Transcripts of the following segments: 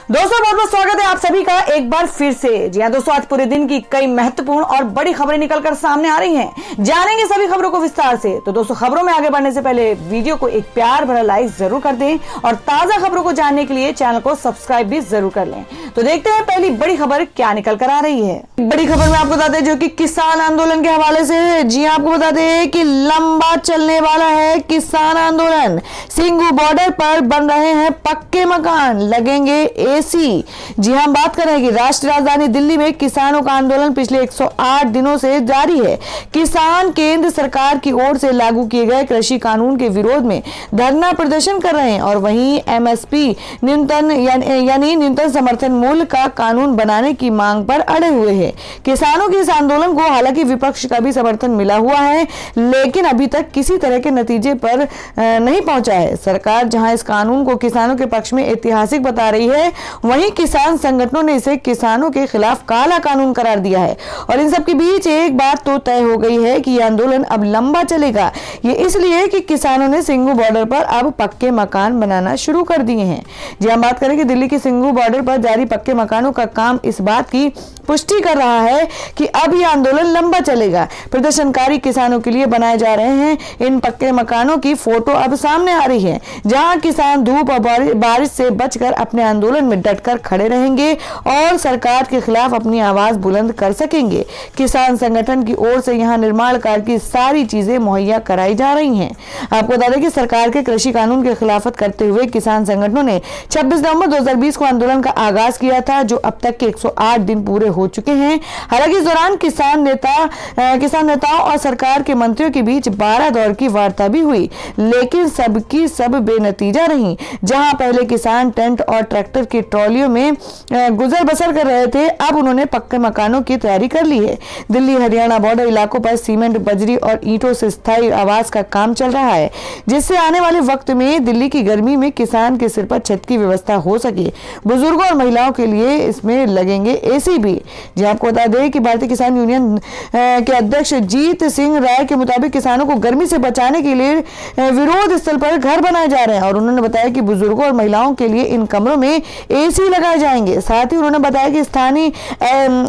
दोस्तों बहुत बहुत स्वागत है आप सभी का एक बार फिर से। जी हाँ दोस्तों, आज पूरे दिन की कई महत्वपूर्ण और बड़ी खबरें निकलकर सामने आ रही हैं। जानेंगे सभी खबरों को विस्तार से। तो दोस्तों खबरों में आगे बढ़ने से पहले वीडियो को एक प्यार भरा लाइक जरूर कर दें और ताजा खबरों को जानने के लिए चैनल को सब्सक्राइब भी जरूर कर लें। तो देखते हैं पहली बड़ी खबर क्या निकल कर आ रही है। बड़ी खबर में आपको बता दें जो कि किसान आंदोलन के हवाले से है। जी आपको बता दें कि लंबा चलने वाला है किसान आंदोलन। सिंघू बॉर्डर पर बन रहे हैं पक्के मकान, लगेंगे एसी। जी हम बात कर रहे हैं कि राष्ट्रीय राजधानी दिल्ली में किसानों का आंदोलन पिछले 108 दिनों से जारी है। किसान केंद्र सरकार की ओर से लागू किए गए कृषि कानून के विरोध में धरना प्रदर्शन कर रहे हैं और वहीं एमएसपी न्यूनतम यानी न्यूनतम समर्थन मूल्य का कानून बनाने की मांग पर अड़े हुए हैं। किसानों के इस आंदोलन को हालांकि विपक्ष का भी समर्थन मिला हुआ है, लेकिन अभी तक किसी तरह के नतीजे पर नहीं पहुंचा है। सरकार जहां इस कानून को किसानों के पक्ष में ऐतिहासिक बता रही है, वहीं किसान संगठनों ने इसे किसानों के खिलाफ काला कानून करार दिया है। और इन सब के बीच एक बात तो तय हो गई है कि यह आंदोलन अब लंबा चलेगा। ये इसलिए कि किसानों ने सिंघू बॉर्डर पर अब पक्के मकान बनाना शुरू कर दिए हैं। जी हम बात करें कि दिल्ली के सिंघू बॉर्डर पर जारी पक्के मकानों का काम इस बात की पुष्टि कर रहा है कि अब यह आंदोलन लंबा चलेगा। प्रदर्शनकारी किसानों के लिए बनाए जा रहे हैं इन पक्के मकानों की फोटो अब सामने आ रही है, जहां किसान धूप और बारिश से बचकर अपने आंदोलन में डटकर खड़े रहेंगे और सरकार के खिलाफ अपनी आवाज बुलंद कर सकेंगे। किसान संगठन की ओर से यहां निर्माण कार्य की सारी चीजें मुहैया कराई जा रही हैं। आपको बता दें कि सरकार के कृषि कानून की खिलाफत करते हुए किसान संगठनों ने 26 नवंबर 2020 को आंदोलन का आगाज किया था, जो अब तक के 108 दिन पूरे हो चुके हैं। हालांकि इस दौरान किसान नेताओं और सरकार के मंत्रियों के बीच 12 दौर की वार्ता भी हुई, लेकिन सबकी सब बेनतीजा रही। जहां पहले किसान टेंट और ट्रैक्टर की ट्रॉलियों में गुजर बसर कर रहे थे, अब उन्होंने पक्के मकानों की तैयारी कर ली है। दिल्ली हरियाणा बॉर्डर इलाकों पर सीमेंट, बजरी और ईंटों से स्थायी आवास का काम चल रहा है, जिससे आने वाले वक्त में दिल्ली की गर्मी में किसान के सिर पर छत की व्यवस्था हो सके। बुजुर्गों और महिलाओं के लिए इसमें लगेंगे एसी भी। जी आपको बता दें कि भारतीय किसान यूनियन के अध्यक्ष जीत सिंह राय के मुताबिक किसानों को गर्मी से बचाने के लिए विरोध स्थल पर घर बनाए जा रहे हैं और उन्होंने बताया कि बुजुर्गों और महिलाओं के लिए इन कमरों में एसी लगाए जाएंगे। साथ ही उन्होंने बताया कि स्थानीय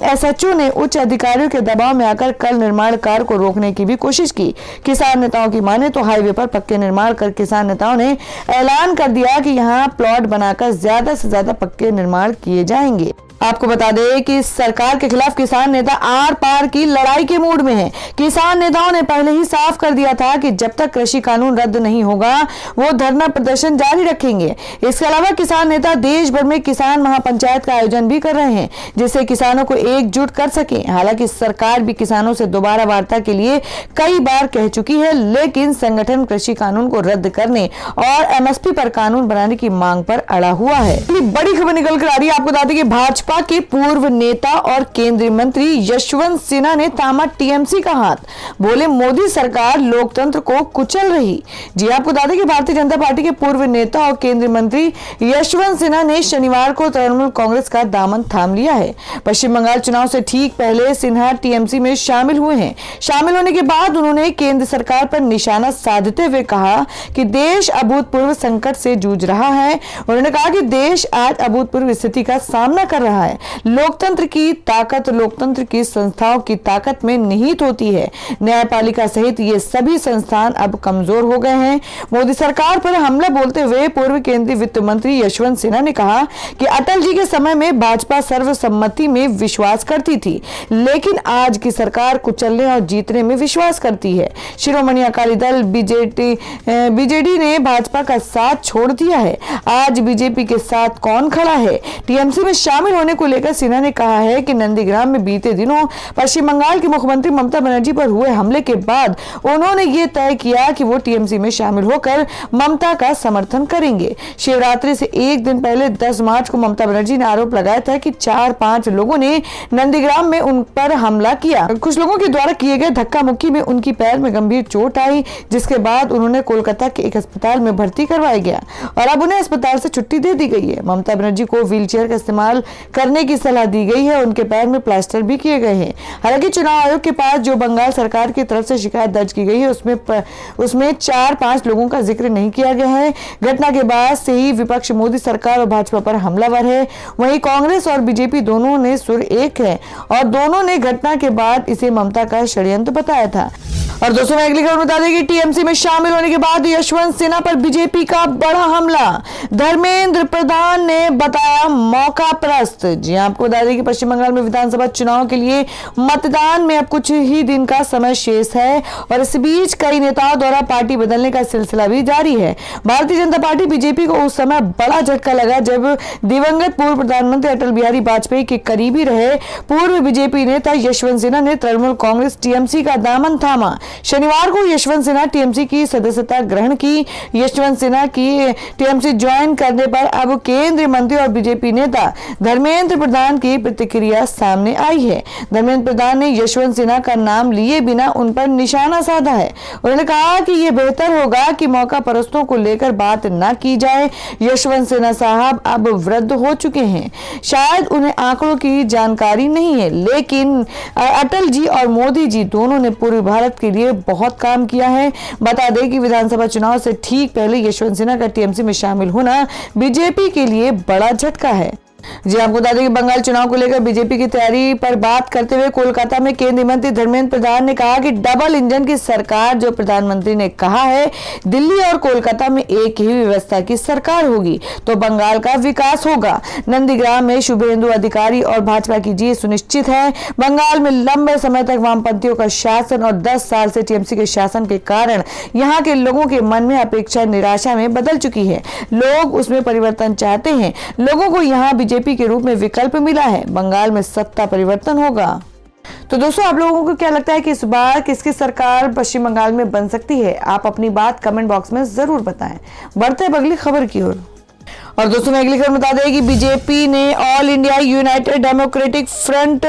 एसएचओ ने उच्च अधिकारियों के दबाव में आकर कल निर्माण कार्य को रोकने की भी कोशिश की। किसान नेताओं की माने तो हाईवे पर पक्के निर्माण कर किसान नेताओं ने ऐलान कर दिया कि यहां प्लॉट बनाकर ज्यादा से ज्यादा पक्के निर्माण किए जाएंगे। आपको बता दें कि सरकार के खिलाफ किसान नेता आर पार की लड़ाई के मूड में हैं। किसान नेताओं ने पहले ही साफ कर दिया था कि जब तक कृषि कानून रद्द नहीं होगा वो धरना प्रदर्शन जारी रखेंगे। इसके अलावा किसान नेता देश भर में किसान महापंचायत का आयोजन भी कर रहे हैं, जिससे किसानों को एकजुट कर सके। हालांकि सरकार भी किसानों से दोबारा वार्ता के लिए कई बार कह चुकी है, लेकिन संगठन कृषि कानून को रद्द करने और एमएसपी पर कानून बनाने की मांग पर अड़ा हुआ है। बड़ी खबर निकल कर आ रही है। आपको बता दें कि भाजपा के पूर्व नेता और केंद्रीय मंत्री यशवंत सिन्हा ने थामा टीएमसी का हाथ। बोले मोदी सरकार लोकतंत्र को कुचल रही। जी आपको बता दें कि भारतीय जनता पार्टी के पूर्व नेता और केंद्रीय मंत्री यशवंत सिन्हा ने शनिवार को तृणमूल कांग्रेस का दामन थाम लिया है। पश्चिम बंगाल चुनाव से ठीक पहले सिन्हा टीएमसी में शामिल हुए हैं। शामिल होने के बाद उन्होंने केंद्र सरकार पर निशाना साधते हुए कहा कि देश अभूतपूर्व संकट से जूझ रहा है। उन्होंने कहा कि देश आज अभूतपूर्व स्थिति का सामना कर रहा है। लोकतंत्र की ताकत लोकतंत्र की संस्थाओं की ताकत में निहित होती है। न्यायपालिका सहित ये सभी संस्थान अब कमजोर हो गए हैं। मोदी सरकार पर हमला बोलते हुए पूर्व केंद्रीय वित्त मंत्री यशवंत सिन्हा ने कहा कि अटल जी के समय में भाजपा सर्वसम्मति में विश्वास करती थी, लेकिन आज की सरकार कुचलने और जीतने में विश्वास करती है। शिरोमणि अकाली दल बीजेडी ने भाजपा का साथ छोड़ दिया है। आज बीजेपी के साथ कौन खड़ा है? टीएमसी में शामिल होने को लेकर सिन्हा ने कहा है कि नंदीग्राम में बीते दिनों पश्चिम बंगाल की मुख्यमंत्री ममता बनर्जी पर हुए हमले के बाद उन्होंने ये तय किया कि वो टीएमसी में शामिल होकर ममता का समर्थन करेंगे। शिवरात्रि से एक दिन पहले 10 मार्च को ममता बनर्जी ने आरोप लगाया था कि 4-5 लोगों ने नंदीग्राम में उन पर हमला किया। कुछ लोगों के द्वारा किए गए धक्का मुक्की में उनकी पैर में गंभीर चोट आई, जिसके बाद उन्होंने कोलकाता के एक अस्पताल में भर्ती करवाया गया और अब उन्हें अस्पताल से छुट्टी दे दी गई है। ममता बनर्जी को व्हीलचेयर का इस्तेमाल करने की सलाह दी गई है। उनके पैर में प्लास्टर भी किए गए हैं। हालांकि चुनाव आयोग के पास जो बंगाल सरकार की तरफ से शिकायत दर्ज की गई है उसमें 4-5 लोगों का जिक्र नहीं किया गया है। घटना के बाद से ही विपक्ष मोदी सरकार और भाजपा पर हमलावर है। वहीं कांग्रेस और बीजेपी दोनों ने सुर एक है और दोनों ने घटना के बाद इसे ममता का षड्यंत्र बताया था। और दोस्तों मैं अगली खबर बता दें कि टीएमसी में शामिल होने के बाद यशवंत सिन्हा पर बीजेपी का बड़ा हमला। धर्मेंद्र प्रधान ने बताया मौका प्रस्त। जी आपको बता दें कि पश्चिम बंगाल में विधानसभा चुनाव के लिए मतदान में अब कुछ ही दिन का समय शेष है और इस बीच कई नेताओं द्वारा पार्टी बदलने का सिलसिला भी जारी है। भारतीय जनता पार्टी बीजेपी को उस समय बड़ा झटका लगा जब दिवंगत पूर्व प्रधानमंत्री अटल बिहारी वाजपेयी के करीबी रहे पूर्व बीजेपी नेता यशवंत सिन्हा ने तृणमूल कांग्रेस टीएमसी का दामन थामा। शनिवार को यशवंत सिन्हा टीएमसी की सदस्यता ग्रहण की। यशवंत सिन्हा की टीएमसी ज्वाइन करने पर अब केंद्रीय मंत्री और बीजेपी नेता धर्मेंद्र प्रधान की प्रतिक्रिया सामने आई है। धर्मेंद्र प्रधान ने यशवंत सिन्हा का नाम लिए बिना उन पर निशाना साधा है। उन्होंने कहा कि यह बेहतर होगा कि मौका परस्तों को लेकर बात न की जाए। यशवंत सिन्हा साहब अब वृद्ध हो चुके हैं, शायद उन्हें आंकड़ों की जानकारी नहीं है, लेकिन अटल जी और मोदी जी दोनों ने पूरे भारत के लिए बहुत काम किया है। बता दें कि विधानसभा चुनाव से ठीक पहले यशवंत सिन्हा का टीएमसी में शामिल होना बीजेपी के लिए बड़ा झटका है। जी आपको बता दें कि बंगाल चुनाव को लेकर बीजेपी की तैयारी पर बात करते हुए कोलकाता में केंद्रीय मंत्री धर्मेंद्र प्रधान ने कहा कि डबल इंजन की सरकार जो प्रधानमंत्री ने कहा है, दिल्ली और कोलकाता में एक ही व्यवस्था की सरकार होगी तो बंगाल का विकास होगा। नंदीग्राम में शुभेंदु अधिकारी और भाजपा की जीत सुनिश्चित है। बंगाल में लंबे समय तक वामपंथियों का शासन और 10 साल से टीएमसी के शासन के कारण यहाँ के लोगों के मन में अपेक्षा निराशा में बदल चुकी है। लोग उसमें परिवर्तन चाहते हैं। लोगों को यहाँ बीजेपी के रूप में विकल्प मिला है। बंगाल में सत्ता परिवर्तन होगा। तो दोस्तों आप लोगों को क्या लगता है कि इस बार किसकी सरकार पश्चिम बंगाल में बन सकती है? आप अपनी बात कमेंट बॉक्स में जरूर बताएं। बढ़ते हैं अगली खबर की ओर। और दोस्तों मैं अगली खबर बता दें कि बीजेपी ने all India United democratic front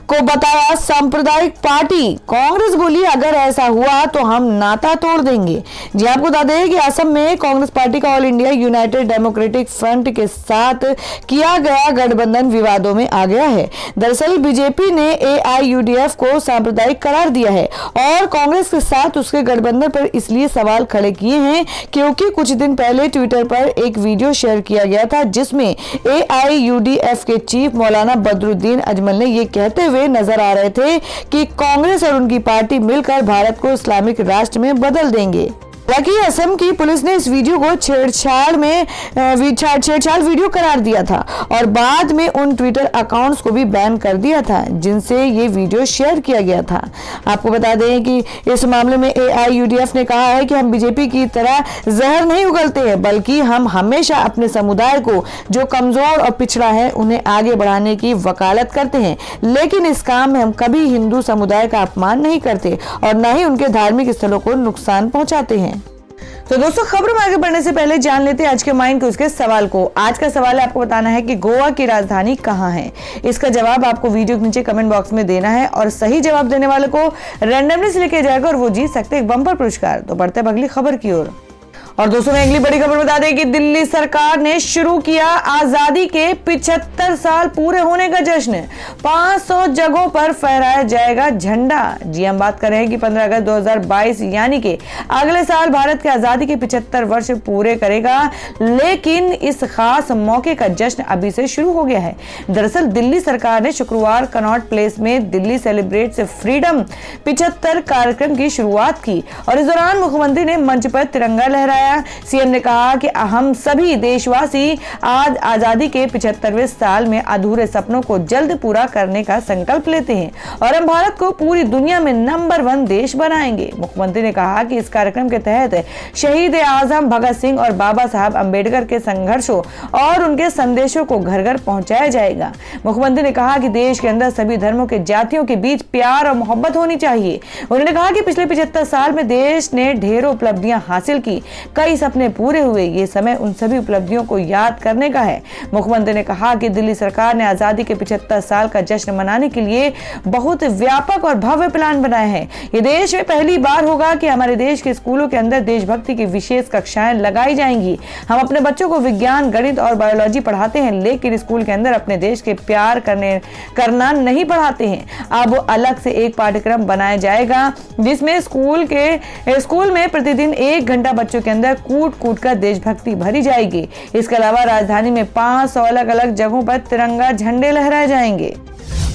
को बताया सांप्रदायिक पार्टी। कांग्रेस बोली अगर ऐसा हुआ तो हम नाता तोड़ देंगे। जी आपको बता दें कि असम में कांग्रेस पार्टी का all India United democratic front के साथ किया गया गठबंधन विवादों में आ गया है। दरअसल बीजेपी ने एआईयूडीएफ को सांप्रदायिक करार दिया है और कांग्रेस के साथ उसके गठबंधन पर इसलिए सवाल खड़े किए हैं क्योंकि कुछ दिन पहले ट्विटर पर एक वीडियो शेयर किया गया था जिसमें एआईयूडीएफ के चीफ मौलाना बदरुद्दीन अजमल ने ये कहते हुए नजर आ रहे थे कि कांग्रेस और उनकी पार्टी मिलकर भारत को इस्लामिक राष्ट्र में बदल देंगे। हालांकि असम की पुलिस ने इस वीडियो को छेड़छाड़ वीडियो करार दिया था और बाद में उन ट्विटर अकाउंट्स को भी बैन कर दिया था जिनसे ये वीडियो शेयर किया गया था। आपको बता दें कि इस मामले में एआईयूडीएफ ने कहा है कि हम बीजेपी की तरह जहर नहीं उगलते हैं, बल्कि हम हमेशा अपने समुदाय को जो कमजोर और पिछड़ा है उन्हें आगे बढ़ाने की वकालत करते हैं, लेकिन इस काम में हम कभी हिंदू समुदाय का अपमान नहीं करते और न ही उनके धार्मिक स्थलों को नुकसान पहुंचाते हैं। तो दोस्तों खबरों में आगे बढ़ने से पहले जान लेते हैं आज के माइंड क्विज के सवाल को। आज का सवाल है आपको बताना है कि गोवा की राजधानी कहाँ है। इसका जवाब आपको वीडियो के नीचे कमेंट बॉक्स में देना है और सही जवाब देने वाले को रैंडमली सिलेक्ट किया जाएगा और वो जीत सकते हैं एक बम्पर पुरस्कार। तो बढ़ते हैं अगली खबर की ओर। और दोस्तों मैं अगली बड़ी खबर बता दें कि दिल्ली सरकार ने शुरू किया आजादी के 75 साल पूरे होने का जश्न। 500 जगहों पर फहराया जाएगा झंडा। जी हम बात कर रहे हैं कि 15 अगस्त 2022 यानी कि अगले साल भारत की आजादी के 75 वर्ष पूरे करेगा, लेकिन इस खास मौके का जश्न अभी से शुरू हो गया है। दरअसल दिल्ली सरकार ने शुक्रवार कनॉट प्लेस में दिल्ली सेलिब्रेट्स फ्रीडम 75 कार्यक्रम की शुरुआत की और इस दौरान मुख्यमंत्री ने मंच पर तिरंगा लहराया। सीएम ने कहा कि हम सभी देशवासी आज आजादी के 75वें साल में अधूरे सपनों को जल्द पूरा करने का संकल्प लेते हैं और हम भारत को पूरी दुनिया में नंबर 1 देश बनाएंगे। मुख्यमंत्री ने कहा कि इस कार्यक्रम के तहत शहीद आजम भगत सिंह और बाबा साहब अंबेडकर के संघर्षों और उनके संदेशों को घर घर पहुंचाया जाएगा। मुख्यमंत्री ने कहा कि देश के अंदर सभी धर्मों के जातियों के बीच प्यार और मोहब्बत होनी चाहिए। उन्होंने कहा कि पिछले 75 साल में देश ने ढेरों उपलब्धियां हासिल की। कई सपने पूरे हुए। ये समय उन सभी उपलब्धियों को याद करने का है। मुख्यमंत्री ने कहा कि दिल्ली सरकार ने आजादी के 75 साल का जश्न मनाने के लिए बहुत व्यापक और भव्य प्लान बनाए हैं। ये देश में पहली बार होगा कि हमारे देश के स्कूलों के अंदर देशभक्ति की विशेष कक्षाएं लगाई जाएंगी। हम अपने बच्चों को विज्ञान, गणित और बायोलॉजी पढ़ाते हैं, लेकिन स्कूल के अंदर अपने देश के प्यार करना नहीं पढ़ाते हैं। अब अलग से एक पाठ्यक्रम बनाया जाएगा जिसमें स्कूल में प्रतिदिन 1 घंटा बच्चों के अंदर कूट कूट कर देशभक्ति भरी जाएगी। इसके अलावा राजधानी में 500 अलग अलग जगहों पर तिरंगा झंडे लहराए जाएंगे।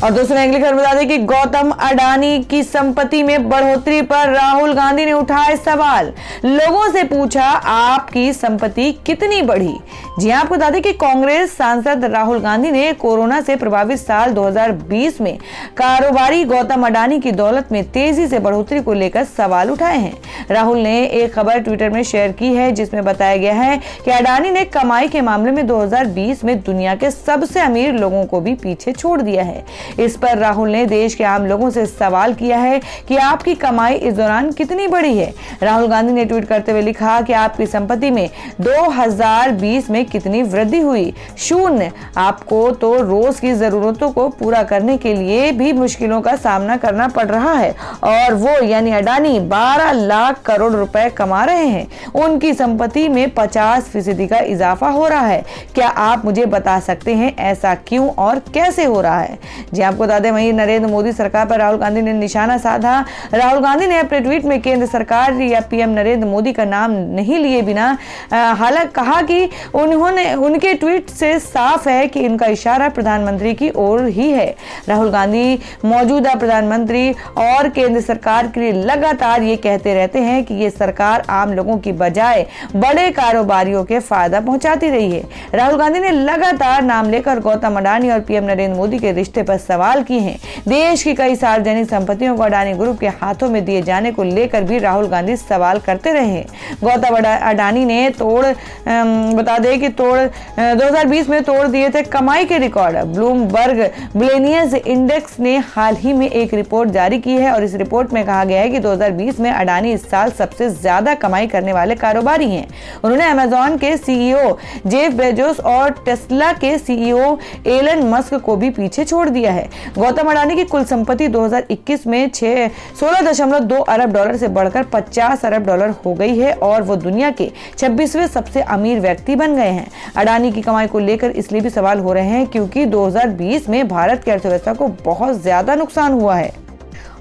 और दोस्तों अगली खबर बता दें कि गौतम अडानी की संपत्ति में बढ़ोतरी पर राहुल गांधी ने उठाए सवाल। लोगों से पूछा, आपकी संपत्ति कितनी बढ़ी? जी आपको बता दें कि कांग्रेस सांसद राहुल गांधी ने कोरोना से प्रभावित साल 2020 में कारोबारी गौतम अडानी की दौलत में तेजी से बढ़ोतरी को लेकर सवाल उठाए हैं। राहुल ने एक खबर ट्विटर में शेयर की है जिसमें बताया गया है कि अडानी ने कमाई के मामले में 2020 में दुनिया के सबसे अमीर लोगों को भी पीछे छोड़ दिया है। इस पर राहुल ने देश के आम लोगों से सवाल किया है कि आपकी कमाई इस दौरान कितनी बढ़ी है। राहुल गांधी ने ट्वीट करते हुए लिखा कि आपकी संपत्ति में 2020 में कितनी वृद्धि हुई? 0। आपको तो रोज की जरूरतों को पूरा करने के लिए भी मुश्किलों का सामना करना पड़ रहा है और वो यानी अडानी 12 लाख करोड़ रुपए कमा रहे हैं। उनकी संपत्ति में 50% का इजाफा हो रहा है। क्या आप मुझे बता सकते हैं ऐसा क्यों और कैसे हो रहा है? जी आपको बता दें वहीं नरेंद्र मोदी सरकार पर राहुल गांधी ने निशाना साधा। राहुल गांधी ने अपने ट्वीट में केंद्र सरकार या पीएम नरेंद्र मोदी का नाम नहीं लिए बिना हालांकि कहा कि उनके ट्वीट से साफ है कि इनका इशारा प्रधानमंत्री की ओर ही है। राहुल गांधी मौजूदा प्रधानमंत्री और केंद्र सरकार के लिए लगातार ये कहते रहते हैं कि ये सरकार आम लोगों की बजाय बड़े कारोबारियों के फायदा पहुंचाती रही है। राहुल गांधी ने लगातार नाम लेकर गौतम अडानी और पीएम नरेंद्र मोदी के रिश्ते पर सवाल किए हैं। देश की कई सार्वजनिक संपत्तियों को अडानी ग्रुप के हाथों में दिए जाने को लेकर भी राहुल गांधी सवाल करते रहे। गौतम अडानी ने बता दें कि 2020 में तोड़ दिए थे कमाई के रिकॉर्ड। ब्लूमबर्ग बिलियनियर्स इंडेक्स ने हाल ही में एक रिपोर्ट जारी की है और इस रिपोर्ट में कहा गया है कि 2020 में अडानी इस साल सबसे ज्यादा कमाई करने वाले कारोबारी हैं। उन्होंने अमेजॉन के सीईओ जेफ बेजोस और टेस्ला के सीईओ एलन मस्क को भी पीछे छोड़ दिया है। गौतम अडानी की कुल संपत्ति 2021 में 16.2 अरब डॉलर से बढ़कर 50 अरब डॉलर हो गई है और वो दुनिया के 26वें सबसे अमीर व्यक्ति बन गए हैं। अडानी की कमाई को लेकर इसलिए भी सवाल हो रहे हैं क्योंकि 2020 में भारत की अर्थव्यवस्था को बहुत ज्यादा नुकसान हुआ है।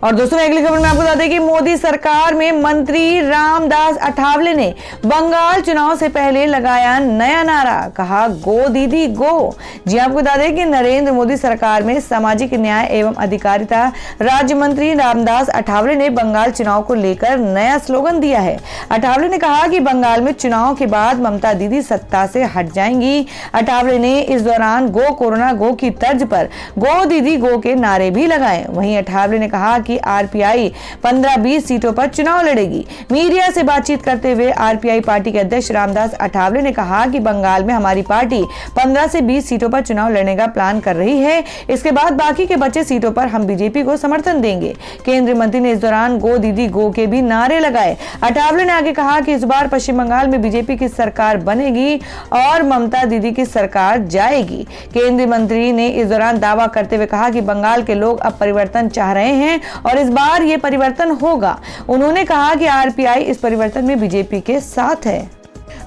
और दोस्तों अगली खबर में आपको बता दें कि मोदी सरकार में मंत्री रामदास अठावले ने बंगाल चुनाव से पहले लगाया नया नारा, कहा गो दीदी गो। जी आपको बता दें कि नरेंद्र मोदी सरकार में सामाजिक न्याय एवं अधिकारिता राज्य मंत्री रामदास अठावले ने बंगाल चुनाव को लेकर नया स्लोगन दिया है। अठावले ने कहा कि बंगाल में चुनाव के बाद ममता दीदी सत्ता से हट जाएंगी। अठावले ने इस दौरान गो कोरोना गो की तर्ज पर गो दीदी गो के नारे भी लगाए। वहीं अठावले ने कहा कि आरपीआई 15-20 सीटों पर चुनाव लड़ेगी। मीडिया से बातचीत करते हुए आरपीआई पार्टी के अध्यक्ष रामदास अठावले ने कहा कि बंगाल में हमारी पार्टी 15 से 20 सीटों पर चुनाव लड़ने का प्लान कर रही है। इसके बाद बाकी के बचे सीटों पर हम बीजेपी को समर्थन देंगे। केंद्रीय मंत्री ने इस दौरान गो दीदी गो के भी नारे लगाए। अठावले ने आगे कहा कि इस बार पश्चिम बंगाल में बीजेपी की सरकार बनेगी और ममता दीदी की सरकार जाएगी। केंद्रीय मंत्री ने इस दौरान दावा करते हुए कहा कि बंगाल के लोग अब परिवर्तन चाह रहे हैं और इस बार ये परिवर्तन होगा। उन्होंने कहा कि आरपीआई इस परिवर्तन में बीजेपी के साथ है।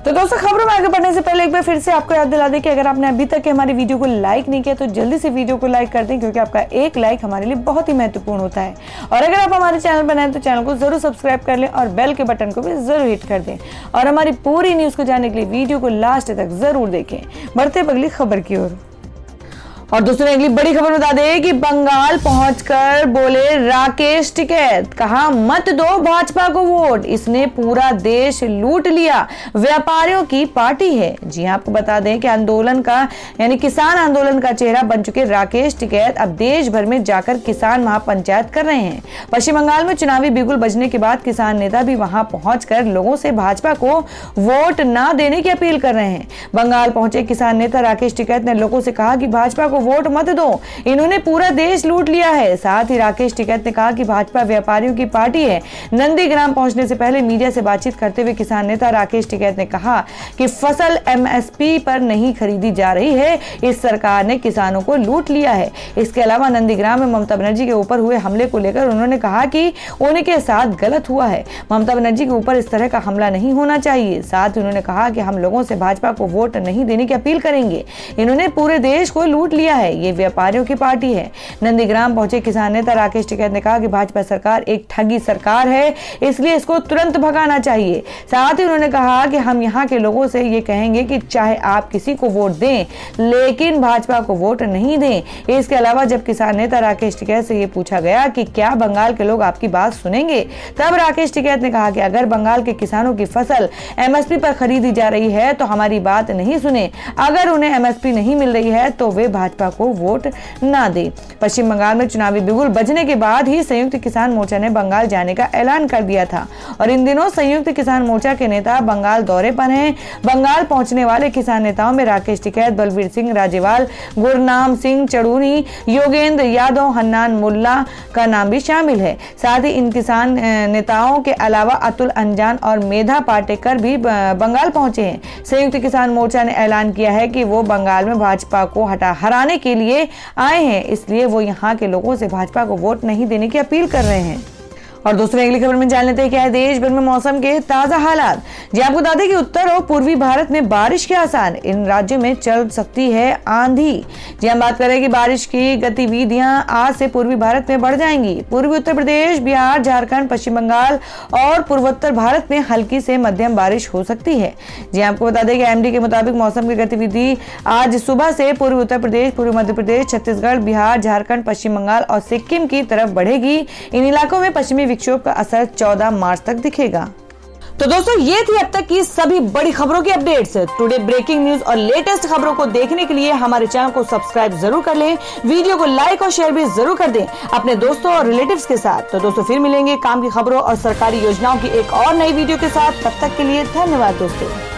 तो दोस्तों खबरों में आगे बढ़ने से पहले एक बार फिर से आपको याद दिला दें कि अगर आपने अभी तक हमारी वीडियो को लाइक नहीं किया तो जल्दी से वीडियो को लाइक कर दें, क्योंकि आपका एक लाइक हमारे लिए बहुत ही महत्वपूर्ण होता है। और अगर आप हमारे चैनल पर नए हैं तो चैनल को जरूर सब्सक्राइब कर लें और बेल के बटन को भी जरूर हिट कर दें। और हमारी पूरी न्यूज को जानने के लिए वीडियो को लास्ट तक जरूर देखें। बढ़ते अगली खबर की ओर। और दोस्तों अगली बड़ी खबर बता दें कि बंगाल पहुंचकर बोले राकेश टिकैत, कहा मत दो भाजपा को वोट, इसने पूरा देश लूट लिया, व्यापारियों की पार्टी है। जी आपको बता दें कि आंदोलन का यानी किसान आंदोलन का चेहरा बन चुके राकेश टिकैत अब देश भर में जाकर किसान महापंचायत कर रहे हैं। पश्चिम बंगाल में चुनावी बिगुल बजने के बाद किसान नेता भी वहां पहुंचकर लोगों से भाजपा को वोट न देने की अपील कर रहे हैं। बंगाल पहुंचे किसान नेता राकेश टिकैत ने लोगों से कहा कि भाजपा को वोट मत दो, इन्होंने पूरा देश लूट लिया है। साथ ही राकेश टिकैत ने कहा कि भाजपा व्यापारियों की पार्टी है। नंदीग्राम पहुंचने से पहले मीडिया से बातचीत करते हुए किसान नेता राकेश टिकैत ने कहा कि फसल एमएसपी पर नहीं खरीदी जा रही है, इस सरकार ने किसानों को लूट लिया है। इसके अलावा नंदीग्राम में ममता बनर्जी के ऊपर हुए हमले को लेकर उन्होंने कहा कि उनके साथ गलत हुआ है, ममता बनर्जी के ऊपर इस तरह का हमला नहीं होना चाहिए। साथ ही उन्होंने कहा कि हम लोगों से भाजपा को वोट नहीं देने की अपील करेंगे, इन्होंने पूरे देश को लूट लिया है, ये व्यापारियों की पार्टी है। नंदीग्राम पहुंचे किसान नेता राकेश टिकैत ने कहा कि भाजपा सरकार एक ठगी सरकार है, इसलिए इसको तुरंत भगाना चाहिए। साथ ही उन्होंने कहा कि हम यहाँ के लोगों से ये कहेंगे कि चाहे आप किसी को वोट दें, लेकिन भाजपा को वोट नहीं दें। इसके अलावा जब किसान नेता राकेश टिकैत से ये पूछा गया कि क्या बंगाल के लोग आपकी बात सुनेंगे, तब राकेश टिकैत ने कहा कि अगर बंगाल के किसानों की फसल एमएसपी पर खरीदी जा रही है तो हमारी बात नहीं सुने, अगर उन्हें एमएसपी नहीं मिल रही है तो वे भाजपा को वोट ना दे। पश्चिम बंगाल में चुनावी बिगुल बजने के बाद ही संयुक्त किसान मोर्चा ने बंगाल जाने का ऐलान कर दिया था और इन दिनों संयुक्त किसान मोर्चा के नेता बंगाल दौरे पर हैं। बंगाल पहुंचने वाले किसान नेताओं में राकेश टिकैत, बलबीर सिंह राजेवाल, गुरनाम सिंह चड़ूनी, योगेंद्र यादव, हन्नान मुल्ला का नाम भी शामिल है। साथ ही इन किसान नेताओं के अलावा अतुल अंजान और मेधा पाटेकर भी बंगाल पहुंचे हैं। संयुक्त किसान मोर्चा ने ऐलान किया है कि वो बंगाल में भाजपा को हराने के लिए आए हैं, इसलिए वो यहाँ के लोगों से भाजपा को वोट नहीं देने की अपील कर रहे हैं। और दोस्तों अगली खबर में जान लेते हैं क्या है देश भर में मौसम के ताजा हालात। जी आपको बता दें कि उत्तर और पूर्वी भारत में बारिश के आसार, इन राज्यों में चल सकती है आंधी। जी हम बात करें कि बारिश की गतिविधियां आज से पूर्वी भारत में बढ़ जाएंगी। पूर्वी उत्तर प्रदेश, बिहार, झारखंड, पश्चिम बंगाल और पूर्वोत्तर भारत में हल्की से मध्यम बारिश हो सकती है। जी आपको बता दें कि एमडी के मुताबिक मौसम की गतिविधि आज सुबह से पूर्वी उत्तर प्रदेश, पूर्वी मध्य प्रदेश, छत्तीसगढ़, बिहार, झारखंड, पश्चिम बंगाल और सिक्किम की तरफ बढ़ेगी। इन इलाकों में पश्चिमी विक्षोभ का असर 14 मार्च तक दिखेगा। तो दोस्तों ये थी अब तक की सभी बड़ी खबरों की अपडेट्स। टुडे ब्रेकिंग न्यूज और लेटेस्ट खबरों को देखने के लिए हमारे चैनल को सब्सक्राइब जरूर कर लें, वीडियो को लाइक और शेयर भी जरूर कर दें अपने दोस्तों और रिलेटिव्स के साथ। तो दोस्तों फिर मिलेंगे काम की खबरों और सरकारी योजनाओं की एक और नई वीडियो के साथ। तब तक के लिए धन्यवाद दोस्तों।